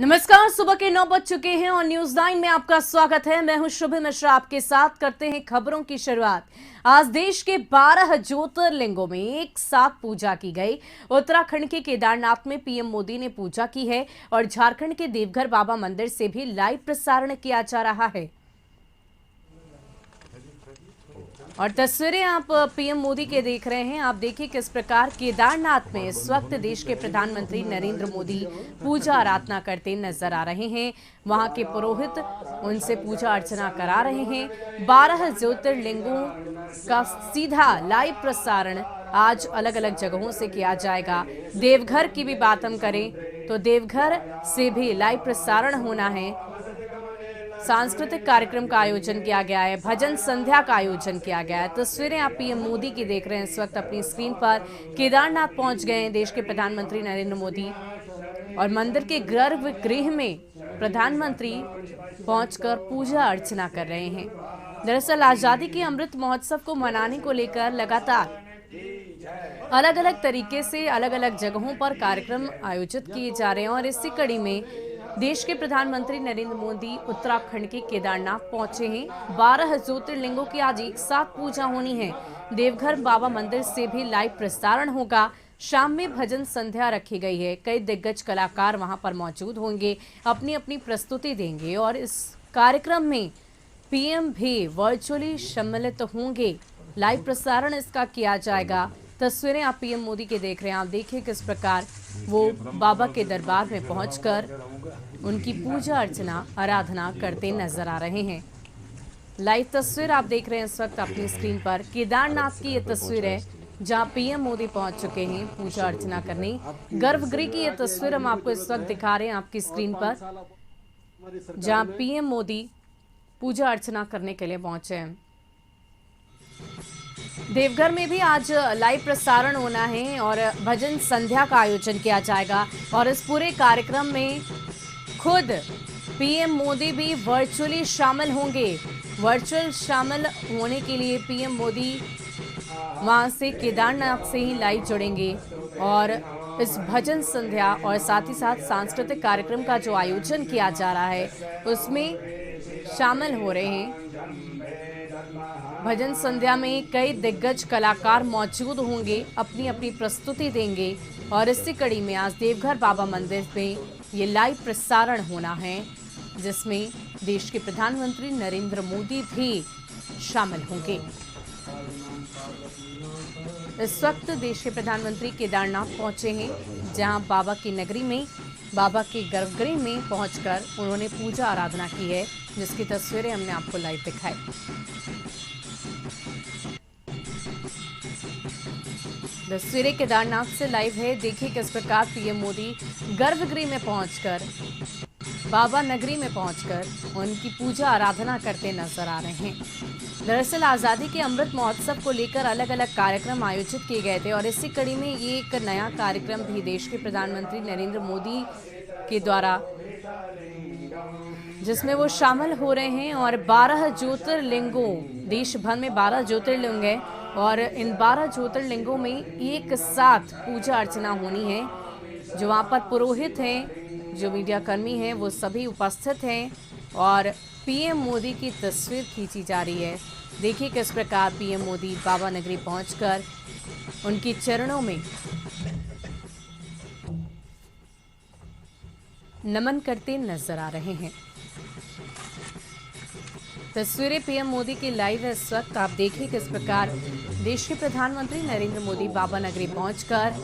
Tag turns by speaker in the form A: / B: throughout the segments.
A: नमस्कार, सुबह के 9 बज चुके हैं और न्यूज 9 में आपका स्वागत है। मैं हूं शुभ मिश्रा, आपके साथ करते हैं खबरों की शुरुआत। आज देश के 12 ज्योतिर्लिंगों में एक साथ पूजा की गई। उत्तराखंड के केदारनाथ में पीएम मोदी ने पूजा की है और झारखंड के देवघर बाबा मंदिर से भी लाइव प्रसारण किया जा रहा है। और तस्वीरें आप पीएम मोदी के देख रहे हैं। आप देखिए किस प्रकार केदारनाथ में इस वक्त देश के प्रधानमंत्री नरेंद्र मोदी पूजा आराधना करते नजर आ रहे हैं। वहां के पुरोहित उनसे पूजा अर्चना करा रहे हैं। 12 ज्योतिर्लिंगों का सीधा लाइव प्रसारण आज अलग अलग जगहों से किया जाएगा। देवघर की भी बात हम करें तो देवघर से भी लाइव प्रसारण होना है। सांस्कृतिक कार्यक्रम का आयोजन किया गया है, भजन संध्या का आयोजन किया गया है। तस्वीरें आप पीएम मोदी की देख रहे हैं इस वक्त अपनी स्क्रीन पर। केदारनाथ पहुंच गए हैं देश के प्रधानमंत्री नरेंद्र मोदी और मंदिर के गर्भगृह में प्रधानमंत्री पहुंचकर पूजा अर्चना कर रहे हैं। दरअसल आजादी के अमृत महोत्सव को मनाने को लेकर लगातार अलग अलग तरीके से अलग अलग जगहों पर कार्यक्रम आयोजित किए जा रहे हैं और इसी कड़ी में देश के प्रधानमंत्री नरेंद्र मोदी उत्तराखंड के केदारनाथ पहुंचे हैं। 12 ज्योतिर्लिंगों की आज एक साथ पूजा होनी है। देवघर बाबा मंदिर से भी लाइव प्रसारण होगा। शाम में भजन संध्या रखी गई है। कई दिग्गज कलाकार वहां पर मौजूद होंगे, अपनी अपनी प्रस्तुति देंगे और इस कार्यक्रम में पीएम भी वर्चुअली सम्मिलित होंगे। लाइव प्रसारण इसका किया जाएगा। तस्वीरें आप पीएम मोदी के देख रहे हैं। आप देखिए किस प्रकार वो बाबा के दरबार में पहुंचकर उनकी पूजा अर्चना आराधना करते नजर आ रहे हैं। लाइव तस्वीर आप देख रहे हैं इस वक्त अपनी स्क्रीन पर। केदारनाथ की ये तस्वीर है जहां पीएम मोदी पहुंच चुके हैं पूजा अर्चना करने। गर्भगृह की ये तस्वीर हम आपको इस वक्त दिखा रहे हैं आपकी स्क्रीन पर, जहां पीएम मोदी पूजा अर्चना करने के लिए पहुंचे हैं। देवघर में भी आज लाइव प्रसारण होना है और भजन संध्या का आयोजन किया जाएगा और इस पूरे कार्यक्रम में खुद पीएम मोदी भी वर्चुअली शामिल होंगे। वर्चुअल शामिल होने के लिए पीएम मोदी वहां से केदारनाथ से ही लाइव जुड़ेंगे और इस भजन संध्या और साथ ही साथ सांस्कृतिक कार्यक्रम का जो आयोजन किया जा रहा है उसमें शामिल हो रहे हैं। भजन संध्या में कई दिग्गज कलाकार मौजूद होंगे, अपनी अपनी प्रस्तुति देंगे और इसी कड़ी में आज देवघर बाबा मंदिर में ये लाइव प्रसारण होना है जिसमें देश के प्रधानमंत्री नरेंद्र मोदी भी शामिल होंगे। इस वक्त देश के प्रधानमंत्री केदारनाथ पहुंचे हैं जहां बाबा की नगरी में बाबा के गर्भगृह में पहुंचकर उन्होंने पूजा आराधना की है, जिसकी तस्वीरें हमने आपको लाइव दिखाई। तस्वीरें केदारनाथ से लाइव है। देखिए किस प्रकार पीएम मोदी गर्भगृह में पहुंचकर बाबा नगरी में पहुंचकर उनकी पूजा आराधना करते नजर आ रहे हैं। दरअसल आज़ादी के अमृत महोत्सव को लेकर अलग अलग कार्यक्रम आयोजित किए गए थे और इसी कड़ी में ये एक नया कार्यक्रम भी देश के प्रधानमंत्री नरेंद्र मोदी के द्वारा जिसमें वो शामिल हो रहे हैं और 12 ज्योतिर्लिंगों, देश भर में 12 ज्योतिर्लिंग हैं और इन 12 ज्योतिर्लिंगों में एक साथ पूजा अर्चना होनी है। जो वहाँ पर पुरोहित हैं, जो मीडिया कर्मी हैं, वो सभी उपस्थित हैं और पीएम मोदी की तस्वीर खींची जा रही है। देखिए किस प्रकार पीएम मोदी बाबा नगरी पहुंचकर उनके चरणों में नमन करते नजर आ रहे हैं। तस्वीरें पीएम मोदी की लाइव है इस वक्त। आप देखिए किस प्रकार देश के प्रधानमंत्री नरेंद्र मोदी बाबा नगरी पहुंचकर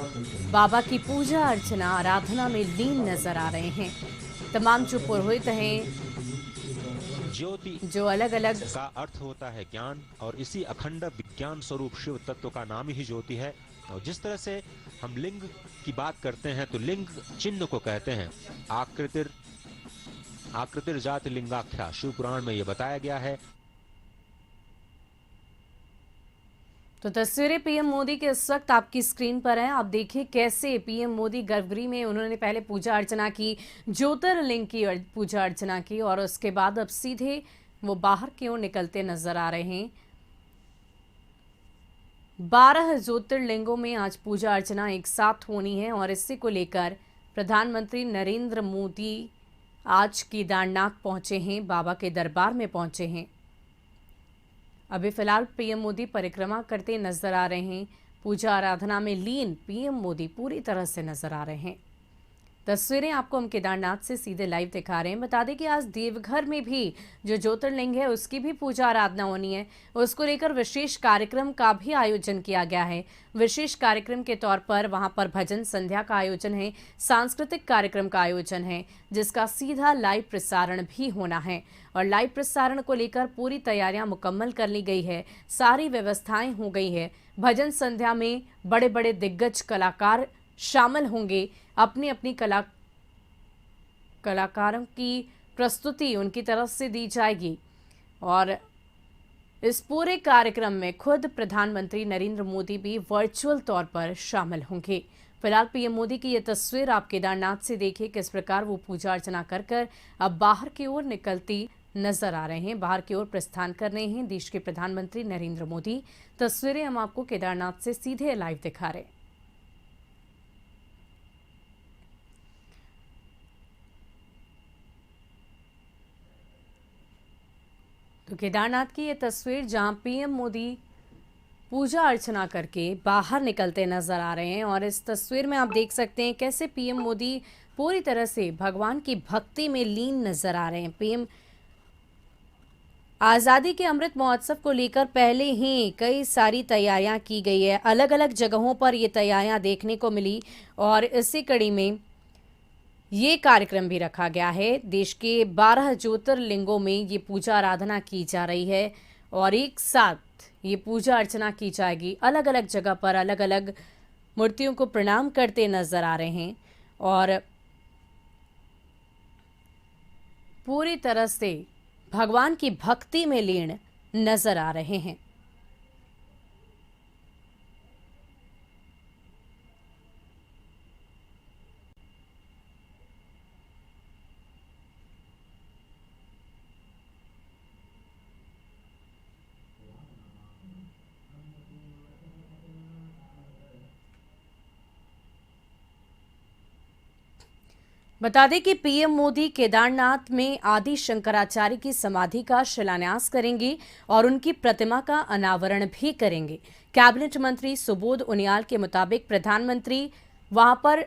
A: बाबा की पूजा अर्चना आराधना में लीन नजर आ रहे हैं। तमाम जो पुरोहित हैं,
B: ज्योति
A: जो अलग अलग
B: का अर्थ होता है ज्ञान और इसी अखंड विज्ञान स्वरूप शिव तत्व का नाम ही ज्योति है। और जिस तरह से हम लिंग की बात करते हैं तो लिंग चिन्ह को कहते हैं आकृतिर जात लिंगाख्या, शिव पुराण में यह बताया गया है।
A: तो तस्वीरें पीएम मोदी के इस वक्त आपकी स्क्रीन पर हैं। आप देखिए कैसे पीएम मोदी गर्भगृह में उन्होंने पहले पूजा अर्चना की, ज्योतिर्लिंग की पूजा अर्चना की और उसके बाद अब सीधे वो बाहर की ओर निकलते नजर आ रहे हैं। 12 ज्योतिर्लिंगों में आज पूजा अर्चना एक साथ होनी है और इसी को लेकर प्रधानमंत्री नरेंद्र मोदी आज केदारनाथ पहुंचे हैं, बाबा के दरबार में पहुंचे हैं। अभी फिलहाल पीएम मोदी परिक्रमा करते नजर आ रहे हैं। पूजा आराधना में लीन पीएम मोदी पूरी तरह से नजर आ रहे हैं। तस्वीरें आपको हम केदारनाथ से सीधे लाइव दिखा रहे हैं। बता दें कि आज देवघर में भी जो ज्योतिर्लिंग है उसकी भी पूजा आराधना होनी है। उसको लेकर विशेष कार्यक्रम का भी आयोजन किया गया है। विशेष कार्यक्रम के तौर पर वहां पर भजन संध्या का आयोजन है, सांस्कृतिक कार्यक्रम का आयोजन है, जिसका सीधा लाइव प्रसारण भी होना है। और लाइव प्रसारण को लेकर पूरी तैयारियां मुकम्मल कर ली गई है, सारी व्यवस्थाएं हो गई है। भजन संध्या में बड़े बड़े दिग्गज कलाकार शामिल होंगे। अपनी अपनी कलाकारों की प्रस्तुति उनकी तरफ से दी जाएगी। और इस पूरे कार्यक्रम में खुद प्रधानमंत्री नरेंद्र मोदी भी वर्चुअल तौर पर शामिल होंगे। फिलहाल पीएम मोदी की ये तस्वीर आप केदारनाथ से देखिए, किस प्रकार वो पूजा अर्चना कर कर अब बाहर की ओर निकलती नजर आ रहे हैं, बाहर की ओर प्रस्थान कर रहे हैं देश के प्रधानमंत्री नरेंद्र मोदी। तस्वीरें हम आपको केदारनाथ से सीधे लाइव दिखा रहे हैं। तो केदारनाथ की ये तस्वीर जहां पीएम मोदी पूजा अर्चना करके बाहर निकलते नजर आ रहे हैं। और इस तस्वीर में आप देख सकते हैं कैसे पीएम मोदी पूरी तरह से भगवान की भक्ति में लीन नजर आ रहे हैं। पीएम आज़ादी के अमृत महोत्सव को लेकर पहले ही कई सारी तैयारियां की गई है। अलग अलग जगहों पर ये तैयारियां देखने को मिली और इसी कड़ी में ये कार्यक्रम भी रखा गया है। देश के 12 ज्योतिर्लिंगों में ये पूजा आराधना की जा रही है और एक साथ ये पूजा अर्चना की जाएगी। अलग अलग जगह पर अलग अलग मूर्तियों को प्रणाम करते नजर आ रहे हैं और पूरी तरह से भगवान की भक्ति में लीन नजर आ रहे हैं। बता दें कि पीएम मोदी केदारनाथ में आदि शंकराचार्य की समाधि का शिलान्यास करेंगे और उनकी प्रतिमा का अनावरण भी करेंगे। कैबिनेट मंत्री सुबोध उनियाल के मुताबिक प्रधानमंत्री वहां पर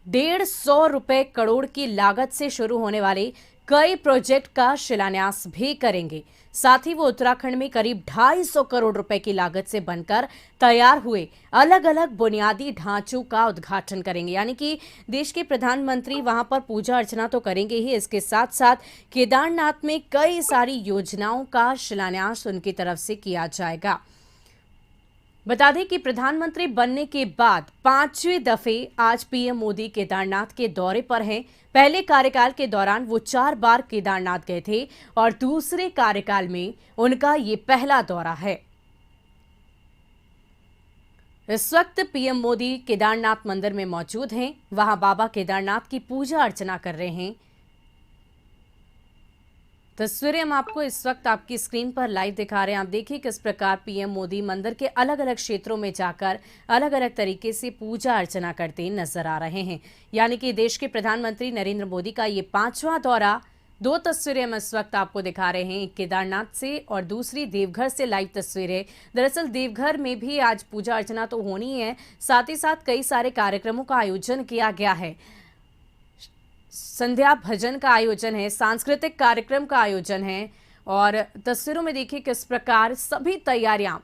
A: 150 करोड़ की लागत से शुरू होने वाले कई प्रोजेक्ट का शिलान्यास भी करेंगे। साथ ही वो उत्तराखंड में करीब 250 करोड़ रुपए की लागत से बनकर तैयार हुए अलग अलग बुनियादी ढांचों का उद्घाटन करेंगे। यानी कि देश के प्रधानमंत्री वहां पर पूजा अर्चना तो करेंगे ही, इसके साथ साथ केदारनाथ में कई सारी योजनाओं का शिलान्यास उनकी तरफ से किया जाएगा। बता दें कि प्रधानमंत्री बनने के बाद 5वें दफे आज पीएम मोदी केदारनाथ के दौरे पर हैं। पहले कार्यकाल के दौरान वो 4 बार केदारनाथ गए थे और दूसरे कार्यकाल में उनका ये पहला दौरा है। इस वक्त पीएम मोदी केदारनाथ मंदिर में मौजूद हैं। वहां बाबा केदारनाथ की पूजा अर्चना कर रहे हैं। तस्वीरें हम आपको इस वक्त आपकी स्क्रीन पर लाइव दिखा रहे हैं। आप देखिए किस प्रकार पीएम मोदी मंदिर के अलग अलग क्षेत्रों में जाकर अलग अलग तरीके से पूजा अर्चना करते नजर आ रहे हैं। यानी कि देश के प्रधानमंत्री नरेंद्र मोदी का ये 5वां दौरा। 2 तस्वीरें हम इस वक्त आपको दिखा रहे हैं, एक केदारनाथ से और दूसरी देवघर से लाइव तस्वीरें। दरअसल देवघर में भी आज पूजा अर्चना तो होनी है, साथ ही साथ कई सारे कार्यक्रमों का आयोजन किया गया है। संध्या भजन का आयोजन है, सांस्कृतिक कार्यक्रम का आयोजन है और तस्वीरों में देखिए किस प्रकार सभी तैयारियां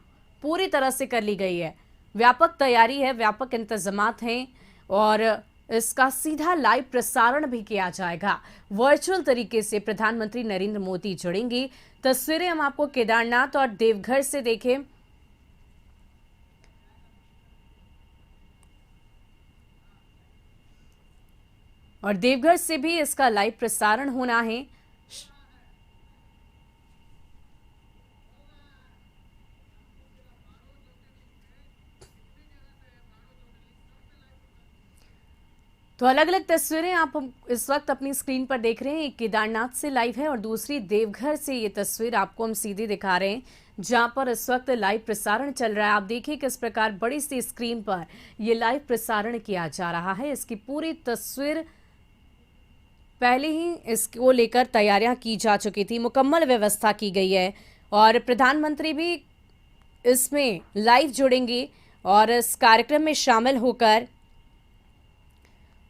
A: पूरी तरह से कर ली गई है। व्यापक तैयारी है, व्यापक इंतजामात हैं और इसका सीधा लाइव प्रसारण भी किया जाएगा। वर्चुअल तरीके से प्रधानमंत्री नरेंद्र मोदी जुड़ेंगे। तस्वीरें हम आपको केदारनाथ और देवघर से देखें। और देवघर से भी इसका लाइव प्रसारण होना है। तो अलग अलग तस्वीरें आप इस वक्त अपनी स्क्रीन पर देख रहे हैं। एक केदारनाथ से लाइव है और दूसरी देवघर से ये तस्वीर आपको हम सीधी दिखा रहे हैं, जहां पर इस वक्त लाइव प्रसारण चल रहा है। आप देखिए किस प्रकार बड़ी सी स्क्रीन पर ये लाइव प्रसारण किया जा रहा है। इसकी पूरी तस्वीर पहले ही इसको लेकर तैयारियां की जा चुकी थी, मुकम्मल व्यवस्था की गई है और प्रधानमंत्री भी इसमें लाइव जुड़ेंगे और इस कार्यक्रम में शामिल होकर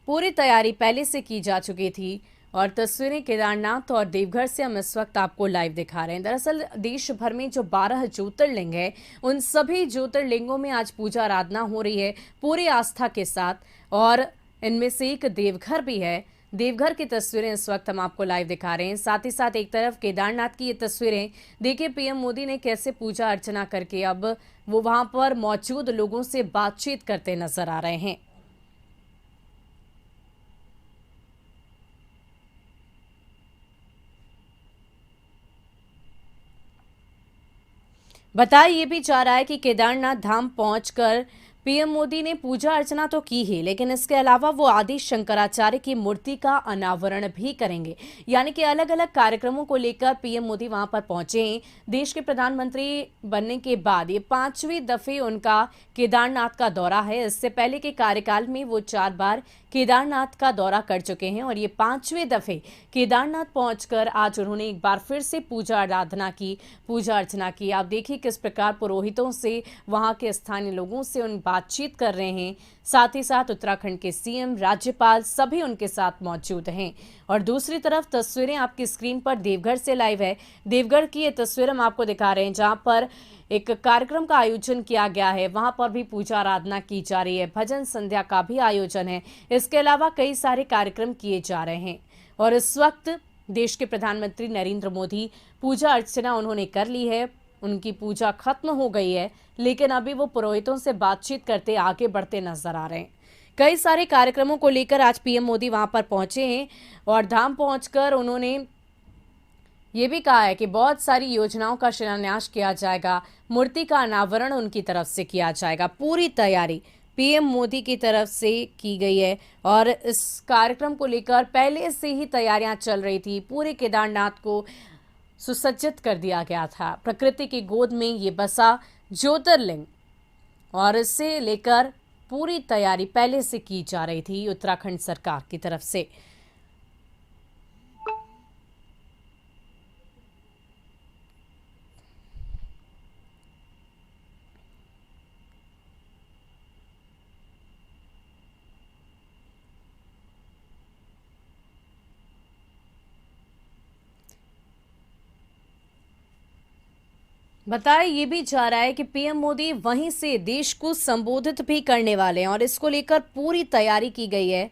A: पूरी तैयारी पहले से की जा चुकी थी। और तस्वीरें केदारनाथ और देवघर से हम इस वक्त आपको लाइव दिखा रहे हैं। दरअसल देश भर में जो 12 ज्योतिर्लिंग है, उन सभी ज्योतिर्लिंगों में आज पूजा आराधना हो रही है पूरी आस्था के साथ और इनमें से एक देवघर भी है। देवघर की तस्वीरें इस वक्त हम आपको लाइव दिखा रहे हैं। साथ ही साथ एक तरफ केदारनाथ की ये तस्वीरें देखिए, पीएम मोदी ने कैसे पूजा अर्चना करके अब वो वहां पर मौजूद लोगों से बातचीत करते नजर आ रहे हैं। बताया ये भी जा रहा है कि केदारनाथ धाम पहुंचकर पीएम मोदी ने पूजा अर्चना तो की ही, लेकिन इसके अलावा वो आदि शंकराचार्य की मूर्ति का अनावरण भी करेंगे। यानी कि अलग अलग कार्यक्रमों को लेकर पीएम मोदी वहां पर पहुंचे हैं। देश के प्रधानमंत्री बनने के बाद ये 5वीं दफे उनका केदारनाथ का दौरा है। इससे पहले के कार्यकाल में वो 4 बार केदारनाथ का दौरा कर चुके हैं और ये 5वें दफे केदारनाथ पहुंचकर आज उन्होंने एक बार फिर से पूजा आराधना की, पूजा अर्चना की। आप देखिए किस प्रकार पुरोहितों से, वहां के स्थानीय लोगों से उन बातचीत कर रहे हैं। साथ ही साथ उत्तराखंड के सीएम, राज्यपाल सभी उनके साथ मौजूद हैं। और दूसरी तरफ तस्वीरें आपकी स्क्रीन पर देवघर से लाइव है। देवघर की ये तस्वीर हम आपको दिखा रहे हैं जहां पर एक कार्यक्रम का आयोजन किया गया है। वहां पर भी पूजा आराधना की जा रही है, भजन संध्या का भी आयोजन है। इसके अलावा कई सारे कार्यक्रम किए जा रहे हैं और इस वक्त देश के प्रधानमंत्री नरेंद्र मोदी पूजा अर्चना उन्होंने कर ली है। उनकी पूजा खत्म हो गई है, लेकिन अभी वो पुरोहितों से बातचीत करते आगे बढ़ते नजर आ रहे हैं। कई सारे कार्यक्रमों को लेकर आज पीएम मोदी वहां पर पहुंचे हैं और धाम पहुंचकर उन्होंने ये भी कहा है कि बहुत सारी योजनाओं का शिलान्यास किया जाएगा, मूर्ति का अनावरण उनकी तरफ से किया जाएगा। पूरी तैयारी पीएम मोदी की तरफ से की गई है और इस कार्यक्रम को लेकर पहले से ही तैयारियां चल रही थी। पूरे केदारनाथ को सुसज्जित कर दिया गया था। प्रकृति की गोद में ये बसा ज्योतिर्लिंग और इससे लेकर पूरी तैयारी पहले से की जा रही थी उत्तराखंड सरकार की तरफ से। बताया ये भी जा रहा है कि पीएम मोदी वहीं से देश को संबोधित भी करने वाले हैं और इसको लेकर पूरी तैयारी की गई है।